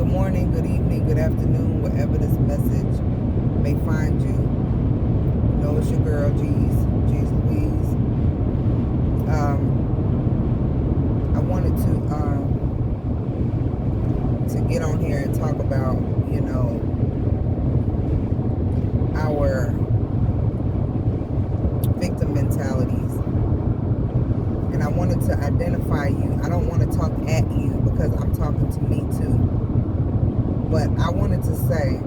Good morning, good evening, good afternoon, wherever this message may find you. You know, it's your girl, G's Louise. I wanted to get on here and talk about, you know, our victim mentalities. And I wanted to identify you. I don't want to talk at you because I'm talking to me too. But I wanted to say,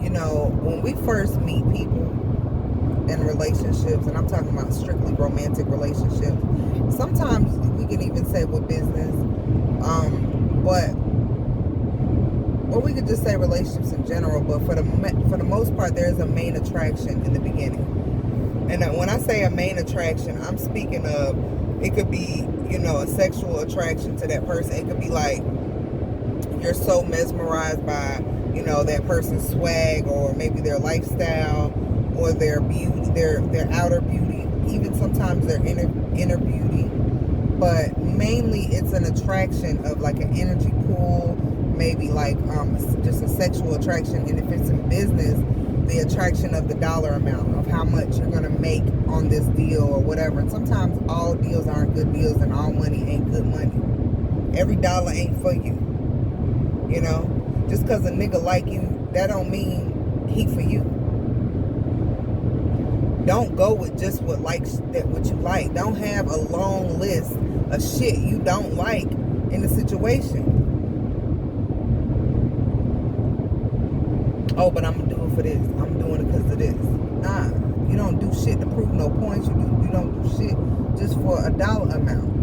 you know, when we first meet people in relationships, and I'm talking about strictly romantic relationships, sometimes we can even say with business, or we could just say relationships in general, but for the most part, there's a main attraction in the beginning. And when I say a main attraction, I'm speaking of, it could be, you know, a sexual attraction to that person. It could be like, you're so mesmerized by, you know, that person's swag, or maybe their lifestyle, or their beauty, their outer beauty, even sometimes their inner beauty. But mainly it's an attraction of like an energy pool, maybe like just a sexual attraction. And if it's in business, the attraction of the dollar amount, of how much you're going to make on this deal or whatever. And sometimes all deals aren't good deals, and all money ain't good money. Every dollar ain't for you. You know, just because a nigga like you, that don't mean he for you. Don't go with just what you like. Don't have a long list of shit you don't like in the situation. Oh, but I'm gonna do it for this. I'm doing it because of this. Nah, you don't do shit to prove no points. You don't do shit just for a dollar amount.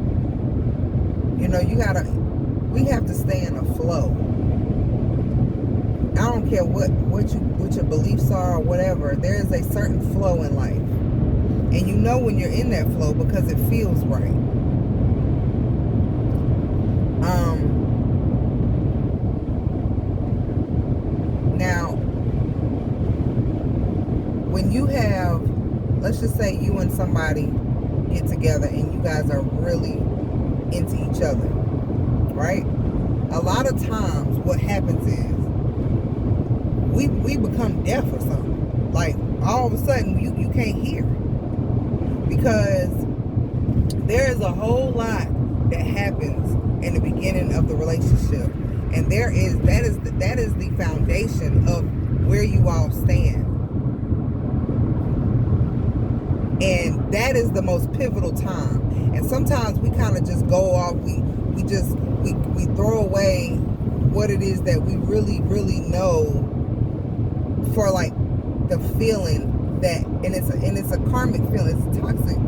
You know, we have to stay in a flow. I don't care what your beliefs are or whatever. There is a certain flow in life. And you know when you're in that flow because it feels right. Now, when you have, let's just say you and somebody get together and you guys are really into each other, right? A lot of times what happens is we become deaf or something. Like all of a sudden you can't hear, because there is a whole lot that happens in the beginning of the relationship, and that is the foundation of where you all stand, and that is the most pivotal time. And sometimes we kind of just go off, we throw away what it is that we really know, for like the feeling that, and it's a karmic feeling. It's toxic,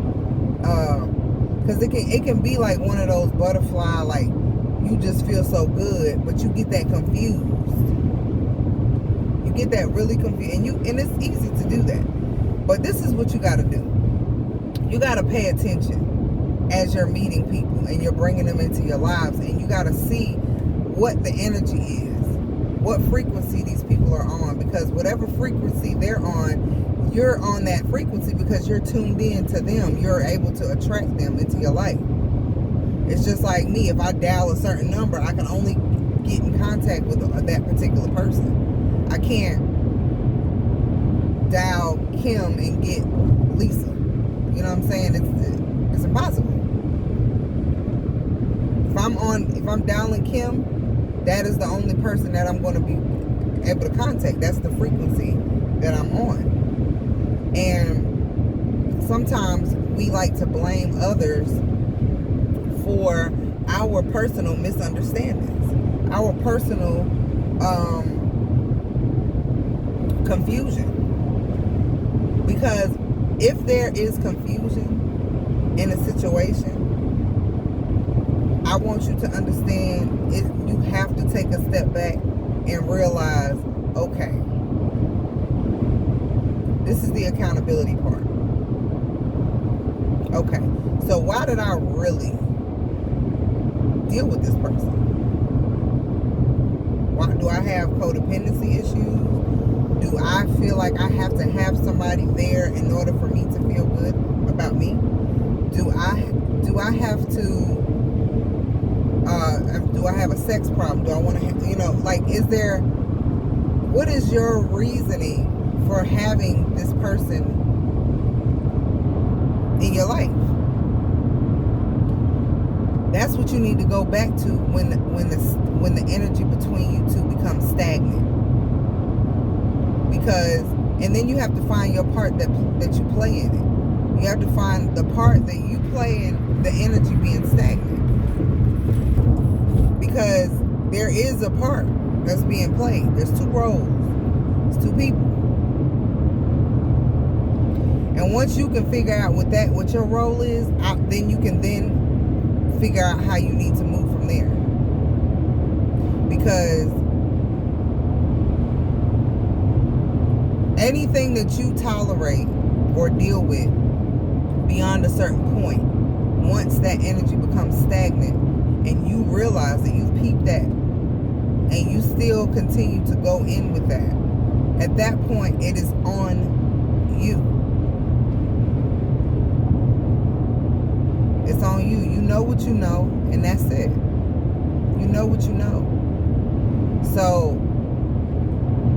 because it can be like one of those butterfly, like you just feel so good, but you get that confused. You get that really confused, and it's easy to do that. But this is what you got to do. You got to pay attention as you're meeting people and you're bringing them into your lives, and you got to see what the energy is, what frequency these people are on, because whatever frequency they're on, you're on that frequency because you're tuned in to them. You're able to attract them into your life. It's just like me. If I dial a certain number, I can only get in contact with that particular person. I can't dial Kim and get Lisa. You know what I'm saying? It's impossible. If I'm dialing Kim, that is the only person that I'm going to be able to contact. That's the frequency that I'm on. And sometimes we like to blame others for our personal misunderstandings, our personal confusion. Because if there is confusion in a situation, I want you to understand you have to take a step back and realize, okay, this is the accountability part. Okay, so why did I really deal with this person? Why do I have codependency issues? Do I feel like I have to have somebody there in order for me to feel good about me? Do I have to Do I have a sex problem? Do I want to, you know, like, what is your reasoning for having this person in your life? That's what you need to go back to when the energy between you two becomes stagnant. Because, and then you have to find your part that you play in it. You have to find the part that you play in the energy being stagnant. Because there is a part that's being played. There's two roles. It's two people. And once you can figure out what your role is, then you can then figure out how you need to move from there. Because anything that you tolerate or deal with beyond a certain point, once that energy becomes stagnant and you realize that you've peeped that and you still continue to go in with that, at that point it is on you. It's on you. You know what you know, and that's it. You know what you know. So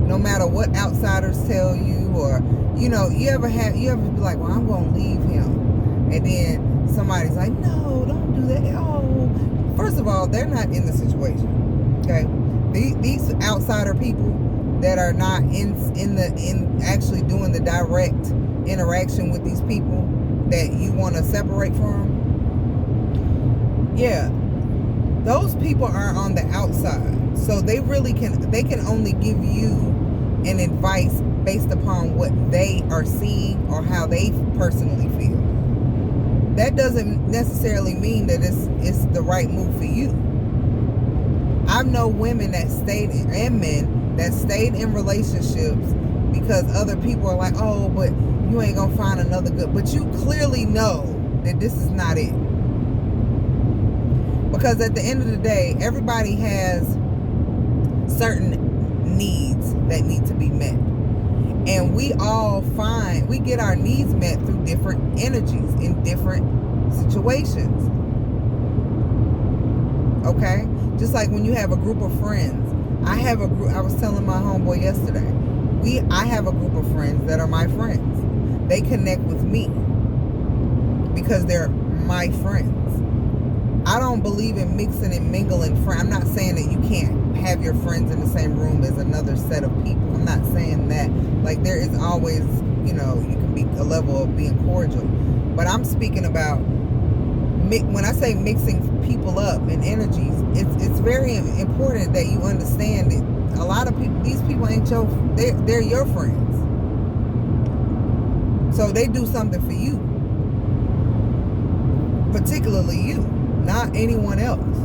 no matter what outsiders tell you, or you know, you ever be like, well, I'm gonna leave him, and then somebody's like, no, don't do that. Oh, first of all, they're not in the situation. Okay, these outsider people that are not in actually doing the direct interaction with these people that you want to separate from. Yeah, those people are on the outside, so they can only give you an advice based upon what they are seeing or how they personally feel. That doesn't necessarily mean that it's the right move for you. I know women that stayed and men that stayed in relationships because other people are like, oh, but you ain't gonna find another good. But you clearly know that this is not it. Because at the end of the day, everybody has certain needs that need to be met. And we get our needs met through different energies in different situations. Okay? Just like when you have a group of friends. I was telling my homeboy yesterday, I have a group of friends that are my friends. They connect with me because they're my friends. I don't believe in mixing and mingling friends. I'm not saying that you can't have your friends in the same room as another set of people. I'm not saying that. Like, there is always, you know, you can be a level of being cordial. But I'm speaking about, when I say mixing people up and energies, it's very important that you understand that a lot of people, these people ain't they're your friends. So they do something for you. Particularly you. Not anyone else.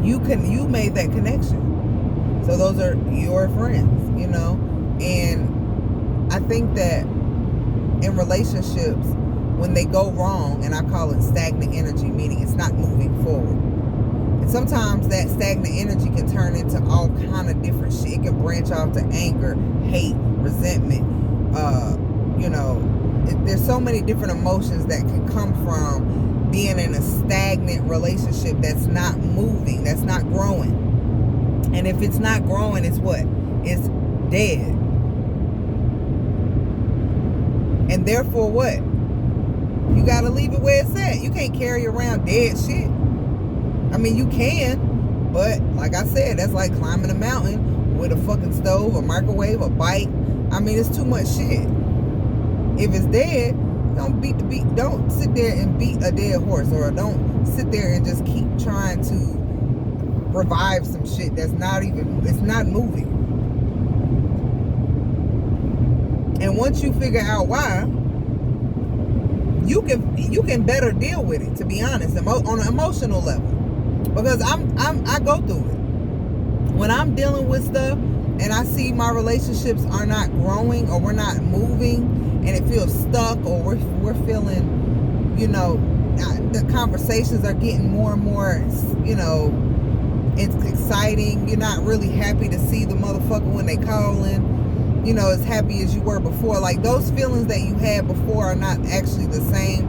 You made that connection. So those are your friends, you know. And I think that in relationships, when they go wrong, and I call it stagnant energy, meaning it's not moving forward. And sometimes that stagnant energy can turn into all kind of different shit. It can branch off to anger, hate, resentment. You know, there's so many different emotions that can come from being in a stagnant relationship that's not moving, that's not growing. And if it's not growing, it's what? It's dead. And therefore what? You gotta leave it where it's at. You can't carry around dead shit. I mean, you can, but like I said, that's like climbing a mountain with a fucking stove, a microwave, a bike. I mean, it's too much shit. If it's dead, don't sit there and beat a dead horse, or don't sit there and just keep trying to revive some shit that's it's not moving. And once you figure out why, you can better deal with it, to be honest, on an emotional level. Because I go through it. When I'm dealing with stuff and I see my relationships are not growing, or we're not moving, and it feels stuck, or we're feeling, you know, the conversations are getting more and more, you know, it's exciting. You're not really happy to see the motherfucker when they calling, you know, as happy as you were before. Like, those feelings that you had before are not actually the same,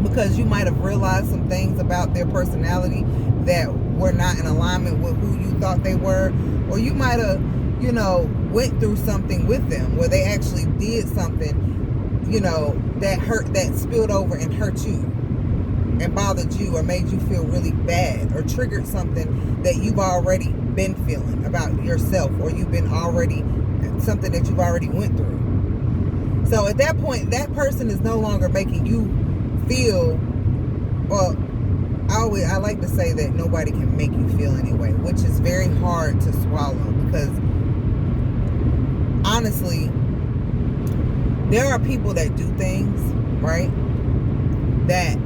because you might have realized some things about their personality that were not in alignment with who you thought they were, or you might have, you know, went through something with them where they actually did something, you know, that hurt, that spilled over and hurt you and bothered you or made you feel really bad, or triggered something that you've already been feeling about yourself, or you've been already, something that you've already went through. So at that point, that person is no longer making you feel, well, I like to say that nobody can make you feel anyway, which is very hard to swallow, because honestly, there are people that do things, right, that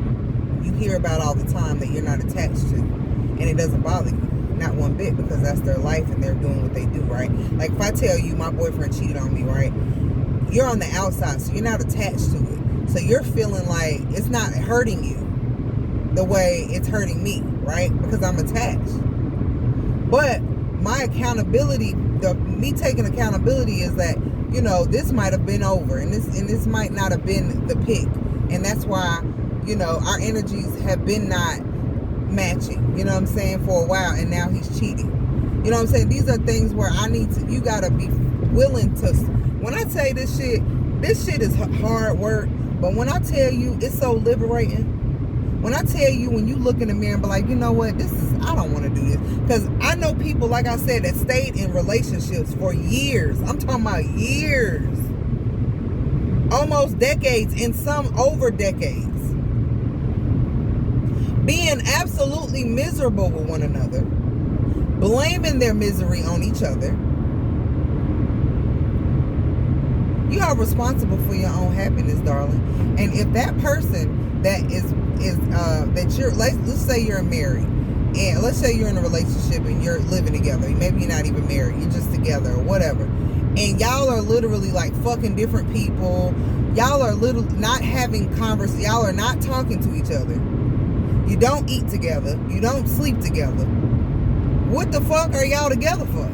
you hear about all the time that you're not attached to, and it doesn't bother you, not one bit, because that's their life and they're doing what they do, right? Like if I tell you my boyfriend cheated on me, right, you're on the outside, so you're not attached to it, so you're feeling like it's not hurting you the way it's hurting me, right, because I'm attached. But my accountability, me taking accountability, is that, you know, this might have been over, and this might not have been the pick, and that's why, you know, our energies have been not matching, you know what I'm saying, for a while, and now he's cheating. You know what I'm saying? These are things where I need to, you gotta be willing to, when I tell you this shit is hard work, but when I tell you it's so liberating, when I tell you, when you look in the mirror and be like, you know what, I don't want to do this. Because I know people, like I said, that stayed in relationships for years. I'm talking about years. Almost decades, and some over decades. Being absolutely miserable with one another. Blaming their misery on each other. You are responsible for your own happiness, darling. And if that person that that you're, let's say you're married, and let's say you're in a relationship and you're living together, maybe you're not even married, you're just together or whatever, and y'all are literally like fucking different people, y'all are not having y'all are not talking to each other, you don't eat together, you don't sleep together, what the fuck are y'all together for?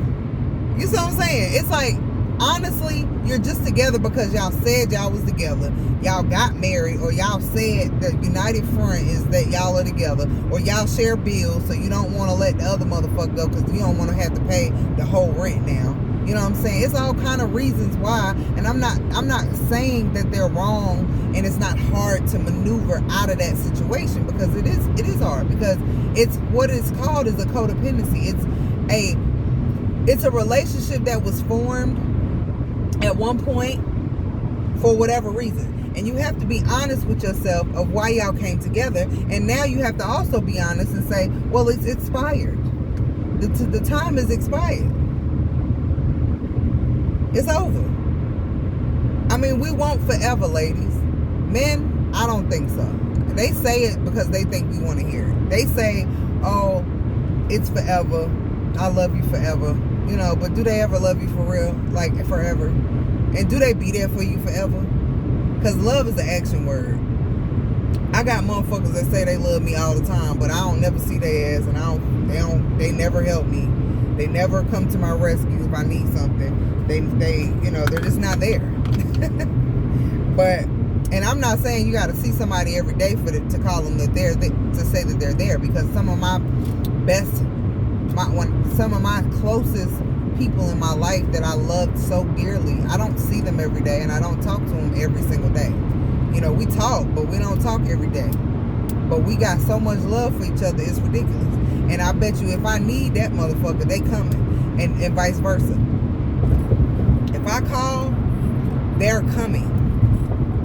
You see what I'm saying? It's like, honestly, you're just together because y'all said y'all was together, y'all got married, or y'all said the united front is that y'all are together, or y'all share bills, so you don't want to let the other motherfucker go because you don't want to have to pay the whole rent now. You know what I'm saying? It's all kind of reasons why, and I'm not saying that they're wrong and it's not hard to maneuver out of that situation, because it is hard, because it's what it's called is a codependency. It's a relationship that was formed at one point for whatever reason, and you have to be honest with yourself of why y'all came together, and now you have to also be honest and say, well, it's expired, the time is expired, it's over. I mean, we won't forever, ladies. Men, I don't think so. They say it because they think we want to hear it. They say, oh, it's forever, I love you forever, you know, but do they ever love you for real, like forever? And do they be there for you forever? Because love is an action word. I got motherfuckers that say they love me all the time, but I don't never see their ass, and they never help me. They never come to my rescue if I need something. They you know, they're just not there. But, and I'm not saying you got to see somebody every day to call them that to say that they're there, because some of my some of my closest people in my life that I loved so dearly, I don't see them every day, and I don't talk to them every single day. You know, we talk, but we don't talk every day. But we got so much love for each other, it's ridiculous. And I bet you if I need that motherfucker, they coming, and vice versa. If I call, they're coming.